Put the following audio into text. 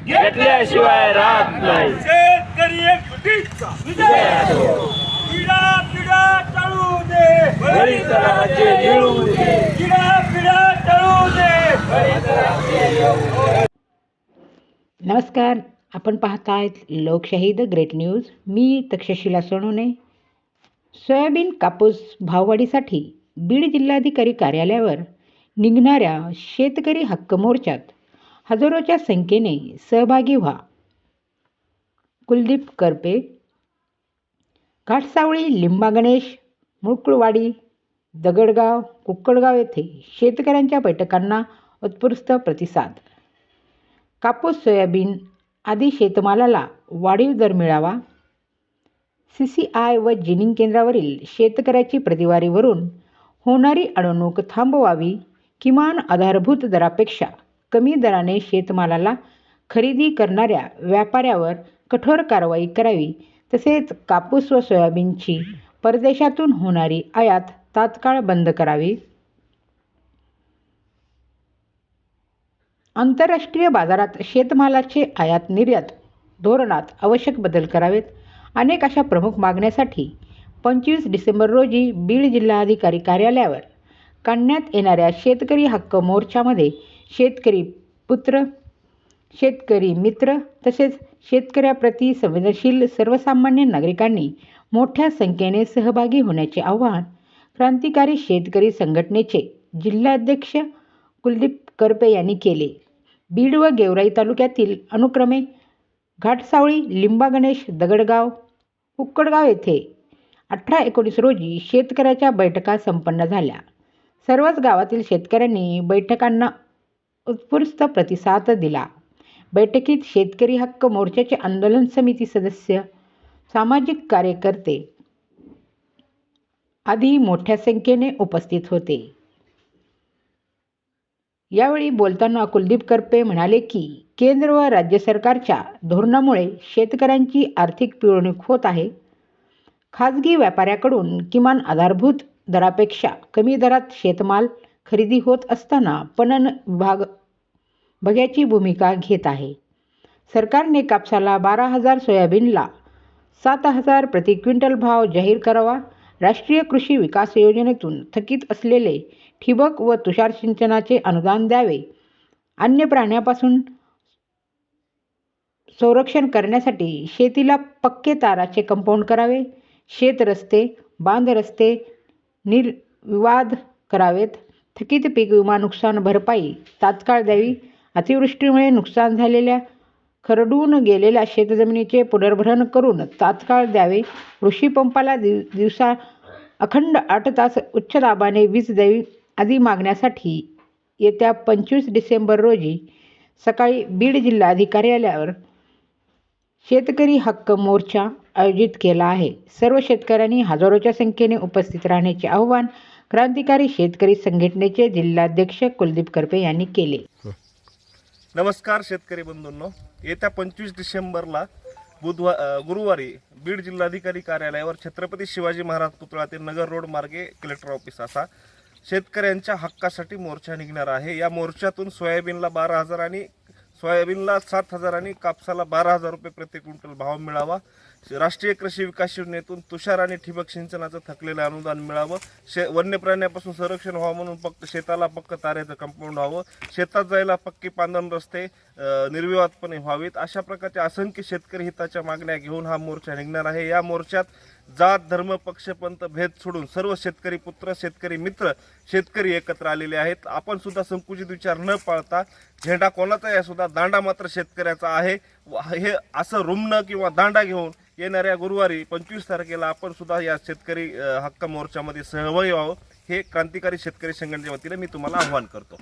घेतल्याशिवाय राहत नाही। शेतकरी एकजुटीचा विजय असो। पिढा पिढा टळू दे हरित राज्य मिळू दे, पिढा पिढा टळू दे। नमस्कार, आपण पाहतायत लोकशाही the great news. Me Takshashila Sonawane. Soybean कापूस भाववाढीसाठी बीड जिल्हाधिकारी कार्यालयावर निघणाऱ्या शेतकरी हक्क मोर्चात हजारोच्या संख्येने सहभागी व्हा। कुलदीप करपे, घाटसावळी, लिंबागणेश, मुळकुळवाडी, दगडगाव, कुक्कडगाव येथे शेतकऱ्यांच्या बैठकांना उत्स्फूर्त प्रतिसाद। कापूस, सोयाबीन आदी शेतमालाला वाढीव दर मिळावा, CCI व जिनिंग केंद्रावरील शेतकऱ्याची प्रतिवारीवरून होणारी अडवणूक थांबवावी, किमान आधारभूत दरापेक्षा कमी दराने शेतमालाला खरेदी करणाऱ्या व्यापाऱ्यावर कठोर कारवाई करावी, तसेच कापूस व सोयाबीनची परदेशातून होणारी आयात तात्काळ बंद करावी। आंतरराष्ट्रीय बाजारात शेतमालाचे आयात निर्यात धोरणात आवश्यक बदल करावेत। अनेक अशा प्रमुख मागण्यासाठी 25 डिसेंबर रोजी बीड जिल्हाधिकारी कार्यालयावर काढण्यात येणाऱ्या शेतकरी हक्क मोर्चामध्ये शेतकरी पुत्र, शेतकरी मित्र तसेच शेतकऱ्याप्रती संवेदनशील सर्वसामान्य नागरिकांनी मोठ्या संख्येने सहभागी होण्याचे आवाहन क्रांतिकारी शेतकरी संघटनेचे जिल्हाध्यक्ष कुलदीप करपे यांनी केले। बीड व गेवराई तालुक्यातील अनुक्रमे घाटसावळी, लिंबागणेश, दगडगाव, कुक्कडगाव येथे 18-19 रोजी शेतकऱ्याच्या बैठका संपन्न झाल्या। सर्वच गावातील शेतकऱ्यांनी बैठकांना उत्स्फूर्त प्रतिसाद दिला। बैठकीत शेतकरी हक्क मोर्चाचे आंदोलन समिती सदस्य, सामाजिक कार्यकर्ते आदी मोठ्या संख्येने उपस्थित होते। यावेळी बोलताना कुलदीप करपे म्हणाले की केंद्र व राज्य सरकारच्या धोरणामुळे शेतकऱ्यांची आर्थिक पिळवणूक होत आहे। खाजगी व्यापाऱ्याकडून किमान आधारभूत दरापेक्षा कमी दरात शेतमाल खरेदी होत असताना पणन विभाग बघ्याची भूमिका घेत आहे। सरकारने कापसाला 12,000, सोयाबीनला 7,000 प्रति क्विंटल भाव जाहीर करावा। राष्ट्रीय कृषी विकास योजनेतून थकीत असलेले ठिबक व तुषार सिंचनाचे अनुदान द्यावे। अन्य प्राण्यापासून संरक्षण करण्यासाठी शेतीला पक्के ताराचे कंपाऊंड करावे। शेत रस्ते, बांध रस्ते निर्विवाद करावेत। थकीत पीक विमा नुकसान भरपाई तात्काळ द्यावी। अतिवृष्टीमुळे नुकसान झालेल्या खरडून गेलेल्या शेतजमिनीचे पुनर्भरण करून तात्काळ द्यावे। कृषी पंपाला दिवसा अखंड 8 तास उच्च दाबाने वीज द्यावी आदी मागण्यासाठी येत्या 25 डिसेंबर रोजी सकाळी बीड जिल्हाधिकारी कार्यालयावर शेतकरी हक्क मोर्चा आयोजित केला आहे। सर्व शेतकऱ्यांनी हजारोच्या संख्येने उपस्थित राहण्याचे आवाहन क्रांतिकारी शेतकरी संघटनेचे जिल्हाध्यक्ष कुलदीप करपे यांनी केले। नमस्कार शेतकरी बंधूंनो, येत्या 25 डिसेंबरला गुरुवारी बीड जिल्हाधिकारी कार्यालयावर छत्रपती शिवाजी महाराज पुतळा ते नगर रोड मार्गे कलेक्टर ऑफिस असा शेतकऱ्यांच्या हक्कासाठी मोर्चा निघणार आहे। या मोर्चातून सोयाबीनला 12,000 आणि सोयाबीनला 7,000 आणि कापसाला 12,000 रुपये प्रति क्विंटल भाव मिळावा। राष्ट्रीय कृषी विकास योजनेतून तुषार आणि ठिबक सिंचनाचं थकलेलं अनुदान मिळावं। वन्य प्राण्यापासून संरक्षण व्हावं म्हणून फक्त शेताला पक्क तारेचं कंपाऊंड व्हावं। शेतात जायला पक्के पांदन रस्ते निर्विवादपणे व्हावेत। अशा प्रकारचे असंख्य शेतकरी हिताच्या मागण्या घेऊन हा मोर्चा निघणार आहे। या मोर्चात जात, धर्म, पक्ष, पंथ भेद सोडून सर्व शेतकरी पुत्र, शेतकरी मित्र, शेतकरी एकत्र आलेले आहेत। आपण सुद्धा संकुचित विचार न पाळता झेंडा कोणाचा आहे सुद्धा दांडा मात्र शेतकऱ्याचा आहे हे असं रुमणं किंवा दांडा घेऊन येणाऱ्या गुरुवारी 25 तारखेला आपण सुद्धा या शेतकरी हक्क मोर्चामध्ये सहभागी व्हावं हे क्रांतिकारी शेतकरी संघटनेच्या वतीने मी तुम्हाला आवाहन करतो।